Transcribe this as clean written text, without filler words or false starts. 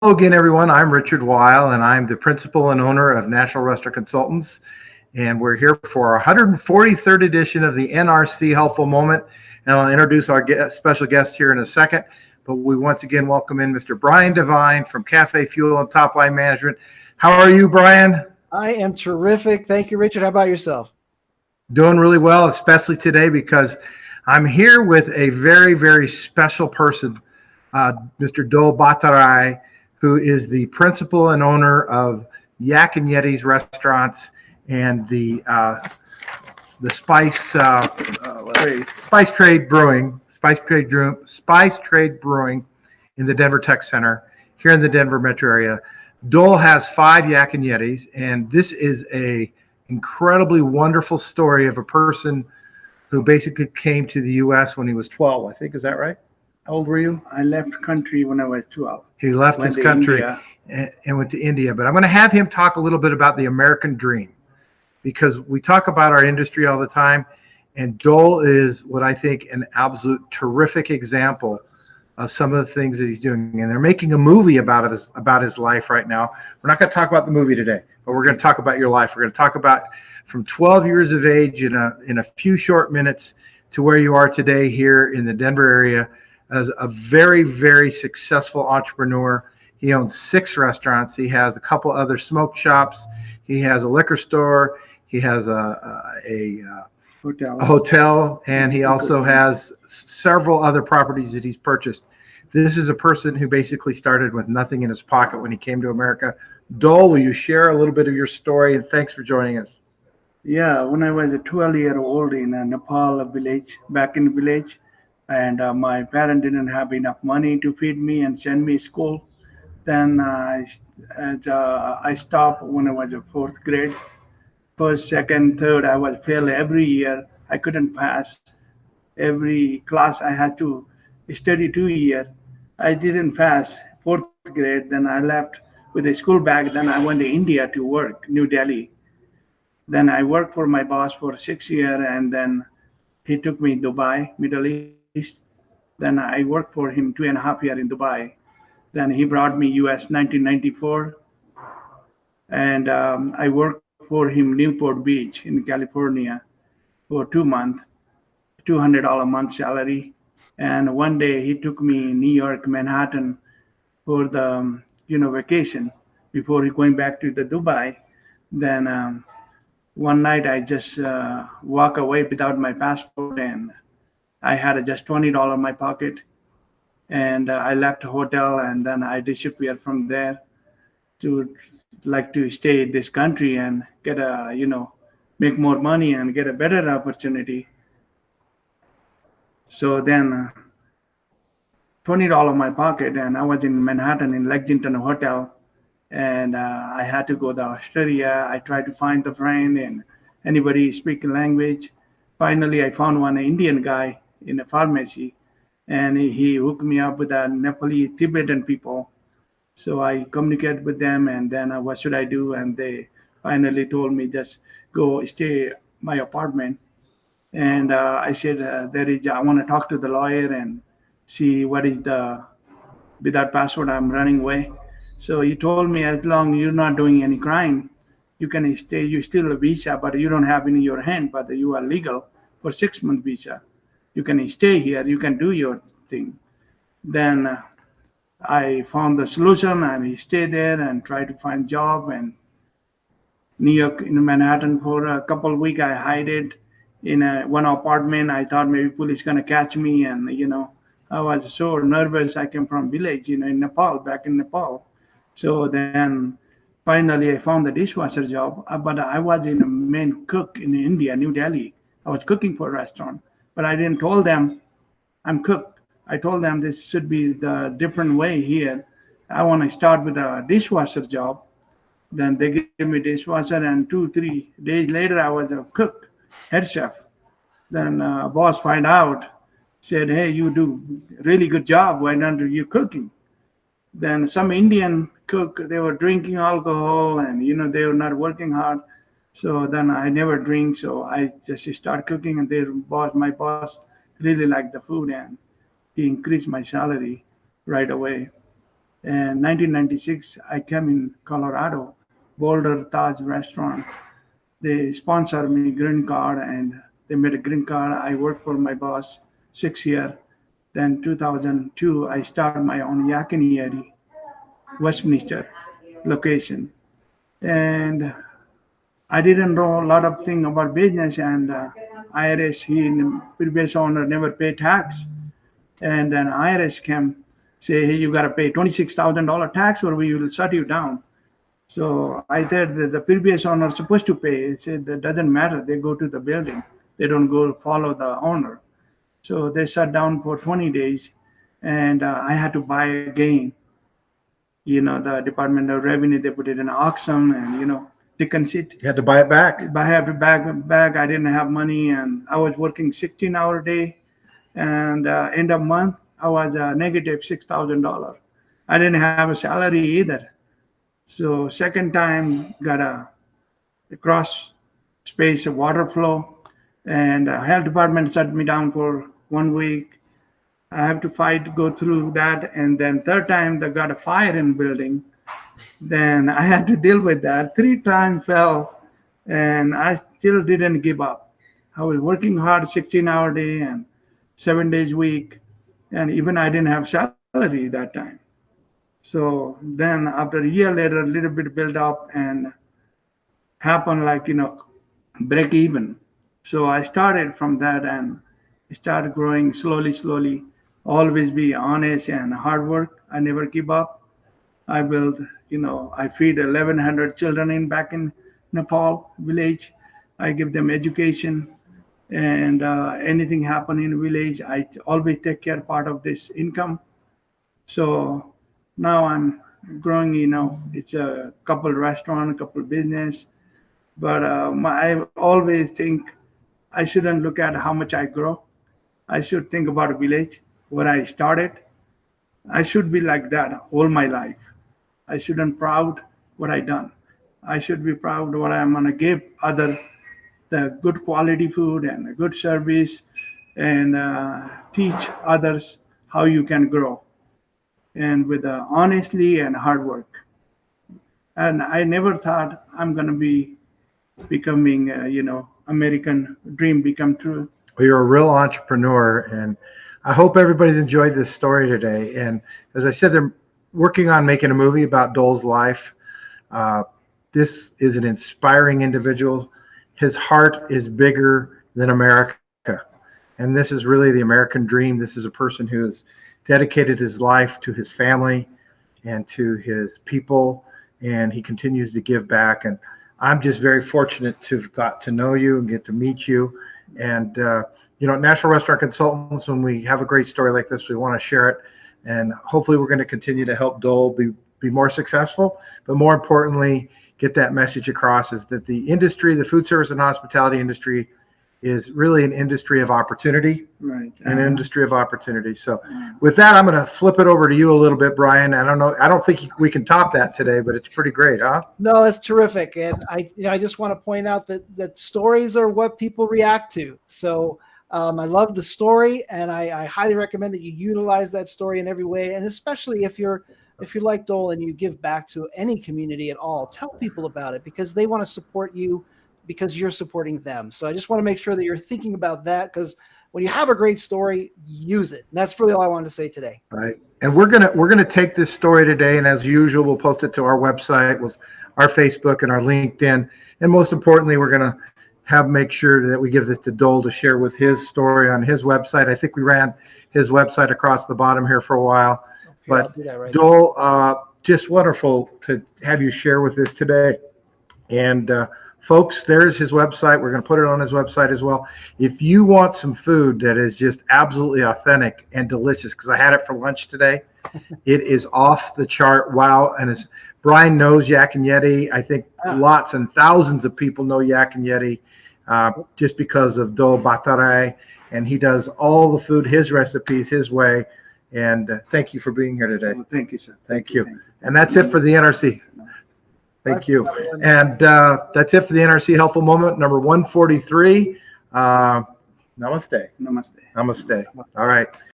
Again, everyone. I'm Richard Weil, and I'm the principal and owner of National Restaurant Consultants. And we're here for our 143rd edition of the NRC Helpful Moment. And I'll introduce our special guest here in a second. But we once again welcome in Mr. Brian Devine from Cafe Fuel and Top Line Management. How are you, Brian? I am terrific. Thank you, Richard. How about yourself? Doing really well, especially today because I'm here with a very, very special person, Mr. Dol Bhattarai, who is the principal and owner of Yak Yeti's restaurants and the Spice Trade Brewing in the Denver Tech Center here in the Denver metro area. Dol has 5 Yak Yetis, and this is a incredibly wonderful story of a person who basically came to the U.S. when he was 12, I think. Is that right? How old were you? I left country when I was 12. He left his country and went to India. But I'm going to have him talk a little bit about the American dream, because we talk about our industry all the time, and Dol is what I think an absolute terrific example of some of the things that he's doing. And they're making a movie about his life right now. We're not going to talk about the movie today, but we're going to talk about your life. We're going to talk about from 12 years of age in a few short minutes to where you are today here in the Denver area as a very, very successful entrepreneur. He owns 6 restaurants. He has a couple other smoke shops. He has a liquor store. He has a hotel, and he also has several other properties that he's purchased. This is a person who basically started with nothing in his pocket when he came to America. Dol, will you share a little bit of your story? And thanks for joining us. Yeah, when I was a 12-year-old in a Nepal village, back in the village, and my parents didn't have enough money to feed me and send me to school. Then I stopped when I was in 4th grade. First, second, third, I was fail every year. I couldn't pass. Every class I had to study 2 years. I didn't pass 4th grade. Then I left with a school bag. Then I went to India to work, New Delhi. Then I worked for my boss for 6 years, and then he took me to Dubai, Middle East. Then I worked for him 2.5 years in Dubai. Then he brought me US 1994, and I worked for him Newport Beach in California for 2 months, $200 a month salary. And one day he took me New York, Manhattan for the vacation before he going back to the Dubai. Then one night I just walk away without my passport, and I had just $20 in my pocket, and I left the hotel, and then I disappeared from there to stay in this country and get make more money and get a better opportunity. So then $20 in my pocket, and I was in Manhattan in Lexington Hotel, and I had to go to Australia. I tried to find a friend and anybody speaking language. Finally, I found one Indian guy in a pharmacy, and he hooked me up with the Nepali Tibetan people. So I communicated with them, and then what should I do? And they finally told me just go stay my apartment. And I said I want to talk to the lawyer and see what is without passport I'm running away. So he told me as long as you're not doing any crime, you can stay. You still a visa, but you don't have in your hand, but you are legal for 6-month visa. You can stay here. You can do your thing. Then I found the solution, and he stayed there and tried to find job. And New York in Manhattan for a couple of weeks, I hid it in one apartment. I thought maybe police gonna catch me, and I was so nervous. I came from village, in Nepal, back in Nepal. So then finally I found the dishwasher job, but I was in a main cook in India, New Delhi. I was cooking for a restaurant, but I didn't told them I'm cook. I told them this should be the different way here. I want to start with a dishwasher job. Then they gave me dishwasher, and 2-3 days later I was a cook, head chef. Then boss find out, said, "Hey, you do really good job. Why don't you cooking?" Then some Indian cook, they were drinking alcohol, and they were not working hard. So then I never drink, so I just start cooking, and my boss really liked the food, and he increased my salary right away. And 1996, I came in Colorado, Boulder Taj restaurant. They sponsored me green card and they made a green card. I worked for my boss 6 years. Then 2002, I started my own Yak Yeti, Westminster location. And I didn't know a lot of things about business and IRS, the previous owner never paid tax. And then IRS came, say, hey, you got to pay $26,000 tax or we will shut you down. So I said that the previous owner is supposed to pay. He said that doesn't matter. They go to the building. They don't go follow the owner. So they shut down for 20 days and I had to buy again. The Department of Revenue, they put it in auction and, they concede. You had to buy it back. I have to back. I didn't have money and I was working 16-hour day. And end of month, I was negative $6,000. I didn't have a salary either. So second time, got a cross space of water flow, and health department shut me down for 1 week. I have to fight to go through that, and then third time they got a fire in building. Then I had to deal with that. 3 times fell, and I still didn't give up. I was working hard, 16-hour day and 7 days a week, and even I didn't have salary that time. So then after a year later, a little bit build up and happened break even. So I started from that and started growing slowly, always be honest and hard work. I never give up. I build, I feed 1,100 children back in Nepal village. I give them education and anything happen in village, I always take care part of this income. So now I'm growing, it's a couple restaurant, a couple business, but I always think I shouldn't look at how much I grow. I should think about a village where I started. I should be like that all my life. I shouldn't proud what I done. I should be proud what I'm gonna give other the good quality food and a good service and teach others how you can grow and with honestly and hard work. And I never thought I'm gonna be becoming, American dream become true. Well, you're a real entrepreneur, and I hope everybody's enjoyed this story today. And as I said, they're working on making a movie about Dol's life. This is an inspiring individual. His heart is bigger than America. And this is really the American dream. This is a person who has dedicated his life to his family and to his people, and he continues to give back. And I'm just very fortunate to have got to know you and get to meet you. And, National Restaurant Consultants, when we have a great story like this, we want to share it. And hopefully we're going to continue to help Dol be more successful, but more importantly, get that message across is that the industry, the food service and hospitality industry, is really an industry of opportunity, right? An industry of opportunity. So with that, I'm going to flip it over to you a little bit, Brian. I don't think we can top that today, but it's pretty great, huh? No, that's terrific. And I just want to point out that stories are what people react to. So I love the story, and I highly recommend that you utilize that story in every way. And especially if you're like Dol and you give back to any community at all, tell people about it because they want to support you because you're supporting them. So I just want to make sure that you're thinking about that, because when you have a great story, use it. And that's really all I wanted to say today. Right. And we're gonna take this story today, and as usual, we'll post it to our website, with our Facebook and our LinkedIn. And most importantly, we're gonna make sure that we give this to Dol to share with his story on his website. I think we ran his website across the bottom here for a while. Okay, But Dol, just wonderful to have you share with us today. And folks, there's his website. We're going to put it on his website as well. If you want some food that is just absolutely authentic and delicious, because I had it for lunch today, it is off the chart. Wow. And as Brian knows Yak Yeti, I think lots and thousands of people know Yak Yeti just because of Dol Bhattarai. And he does all the food, his recipes, his way. And thank you for being here today. Well, thank you, sir. Thank you. And that's it for the NRC. Thank you. And that's it for the NRC Helpful Moment number 143. Namaste. Namaste. Namaste. All right.